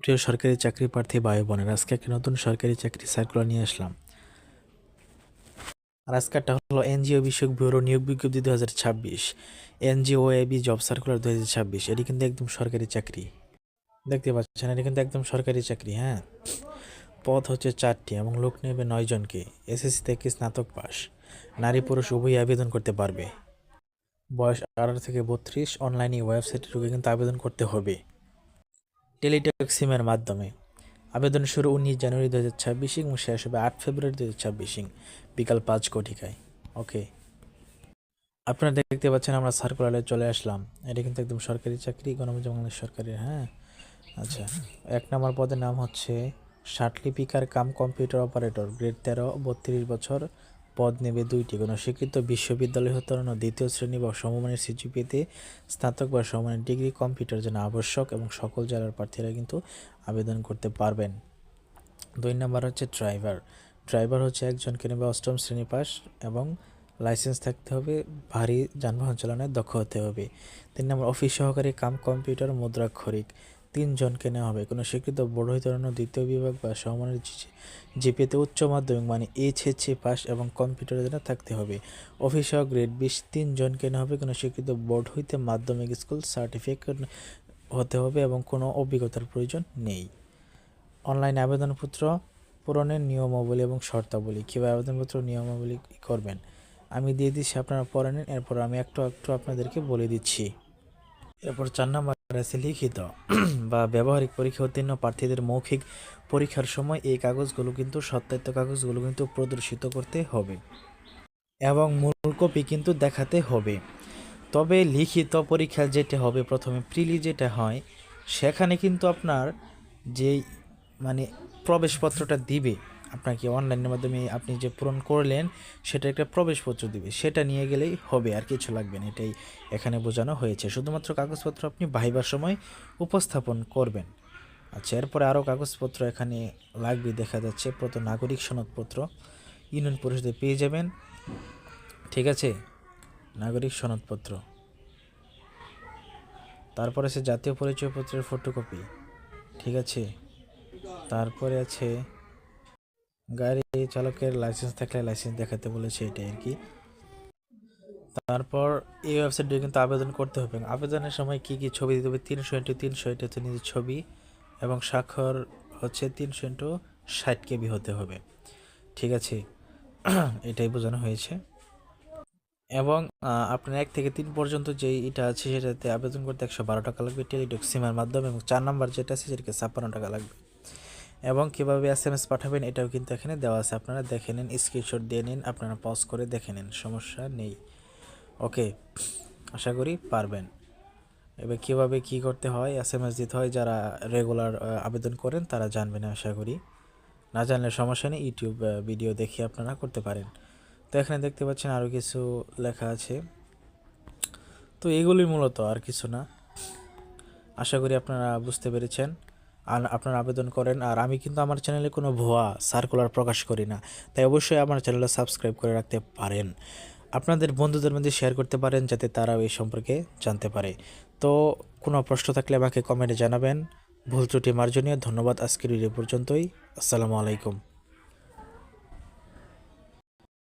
প্রিয় সরকারি চাকরি প্রার্থী ভাই বোনেরা, আজকে একটা নতুন সরকারি চাকরি সার্কুলার নিয়ে আসলাম। আর আজকেরটা হলো এনজিও বিষয়ক ব্যুরো নিয়োগ বিজ্ঞপ্তি 2026, এনজিও এবি জব সার্কুলার 2026। এটি কিন্তু একদম সরকারি চাকরি, দেখতে পাচ্ছেন। এটি কিন্তু একদম সরকারি চাকরি। হ্যাঁ, পদ হচ্ছে 4টি এবং লোক নেবে 9 জনকে। এসএসসি থেকে স্নাতক পাস, নারী পুরুষ উভয়ই আবেদন করতে পারবে। বয়স 18 থেকে 32। অনলাইনে ওয়েবসাইটে ঢুকে কিন্তু আবেদন করতে হবে টেলিটক সিমের মাধ্যমে। আবেদন শুরু 19 জানুয়ারি 2026 এবং শেষ হবে 8 ফেব্রুয়ারি 2026 বিকাল 5 ঘটিকায়। ওকে, আপনারা দেখতে পাচ্ছেন আমরা সার্কুলারে চলে আসলাম। এটা কিন্তু একদম সরকারি চাকরি, গণপ্রজাতন্ত্রী বাংলাদেশ সরকারের। হ্যাঁ, আচ্ছা, 1 নম্বর পদের নাম হচ্ছে ষাটলিপিকার কাম কম্পিউটার অপারেটর, গ্রেড 13, 32 বছর। পদ নেবে 2টি। কোনো স্বীকৃত বিশ্ববিদ্যালয় হতে পারে 2য় শ্রেণী বা সমমানের সিজিপিএতে স্নাতক বা সমমানের ডিগ্রি। কম্পিউটার যেন আবশ্যক এবং সকল জেলার প্রার্থীরা কিন্তু আবেদন করতে পারবেন। 2 নম্বর হচ্ছে ড্রাইভার। ড্রাইভার হচ্ছে একজনকে নেবে 8ম শ্রেণী পাস এবং লাইসেন্স থাকতে হবে, ভারী যানবাহন চালানোয় দক্ষ হতে হবে। 3 নম্বর অফিস সহকারী কাম কম্পিউটার মুদ্রাক্ষরিক, 3জনকে নেওয়া হবে। কোনো স্বীকৃত বোর্ড হইতে 2য় বিভাগ বা সমমানের জিপিএতে উচ্চ মাধ্যমিক মানে এইচএসসি পাস এবং কম্পিউটারের জন্য থাকতে হবে। অফিস সহ গ্রেড 20, 3জনকে নেওয়া হবে। কোনো স্বীকৃত বোর্ড হইতে মাধ্যমিক স্কুল সার্টিফিকেট হতে হবে এবং কোনো অভিজ্ঞতার প্রয়োজন নেই। অনলাইনে আবেদনপত্র পূরণের নিয়মাবলী এবং শর্তাবলী। কীভাবে আবেদনপত্র নিয়মাবলী করবেন আমি দিয়ে দিচ্ছি, আপনারা পড়ে নিন। এরপর আমি একটু একটু আপনাদেরকে বলে দিচ্ছি। এরপর 4 নম্বর আছে লিখিত বা ব্যবহারিক পরীক্ষা উত্তীর্ণ প্রার্থীদের মৌখিক পরীক্ষার সময় এই কাগজগুলো কিন্তু সত্যায়িত কাগজগুলো কিন্তু প্রদর্শিত করতে হবে এবং মূল কপি কিন্তু দেখাতে হবে। তবে লিখিত পরীক্ষা যেটা হবে প্রথমে প্রিলি যেটা হয়, সেখানে কিন্তু আপনার যেই মানে প্রবেশপত্রটা দিবে আপনাকে অনলাইনের মাধ্যমে, আপনি যে পূরণ করলেন সেটা একটা প্রবেশপত্র দিবে, সেটা নিয়ে গেলেই হবে, আর কিছু লাগবে না। এটাই এখানে বোঝানো হয়েছে। শুধুমাত্র কাগজপত্র আপনি ভাইবার সময় উপস্থাপন করবেন। আচ্ছা, এরপরে আরও কাগজপত্র এখানে লাগবে দেখা যাচ্ছে। প্রথম নাগরিক সনদপত্র ইউনিয়ন পরিষদে পেয়ে যাবেন, ঠিক আছে, নাগরিক সনদপত্র। তারপরে আছে জাতীয় পরিচয়পত্রের ফটোকপি, ঠিক আছে। তারপরে আছে গাড়ি চালকের লাইসেন্স থাকলে লাইসেন্স দেখাতে বলেছে, এটাই আর কি। তারপর এই ওয়েবসাইটে কিন্তু আবেদন করতে হবে। আবেদনের সময় কি কি ছবি দিতে হবে? 300x300, এটা হচ্ছে নিজের ছবি এবং স্বাক্ষর হচ্ছে 300x60 KB হতে হবে, ঠিক আছে। এটাই বোঝানো হয়েছে। এবং আপনার 1 থেকে 3 পর্যন্ত যেই এটা আছে সেটাতে আবেদন করতে 112 টাকা লাগবে টেলিটক সিমের মাধ্যমে, এবং 4 নম্বর যেটা আছে সেটাকে 56 টাকা লাগবে। এবং কীভাবে SMS পাঠাবেন এটাও কিন্তু এখানে দেওয়া আছে, আপনারা দেখে নিন, স্ক্রিনশট দিয়ে নিন, আপনারা পজ করে দেখে নিন, সমস্যা নেই। ওকে, আশা করি পারবেন। এবার কীভাবে কি করতে হয়, SMS দিতে হয়, যারা রেগুলার আবেদন করেন তারা জানবেন আশা করি। না জানলে সমস্যা নেই, ইউটিউব ভিডিও দেখে আপনারা করতে পারেন। তো এখানে দেখতে পাচ্ছেন আরও কিছু লেখা আছে। তো এগুলি মূলত আর কিছু না, আশা করি আপনারা বুঝতে পেরেছেন। আর আপনারা আবেদন করেন। আর আমি কিন্তু আমার চ্যানেলে কোনো ভুয়া সার্কুলার প্রকাশ করি না, তাই অবশ্যই আমার চ্যানেলটা সাবস্ক্রাইব করে রাখতে পারেন। আপনাদের বন্ধুদের মধ্যে শেয়ার করতে পারেন যাতে তারাও এই সম্পর্কে জানতে পারে। তো কোনো প্রশ্ন থাকলে আমাকে কমেন্টে জানাবেন। ভুল ত্রুটি মার্জনীয়। ধন্যবাদ, আজকের ভিডিও পর্যন্তই। আসসালামু আলাইকুম।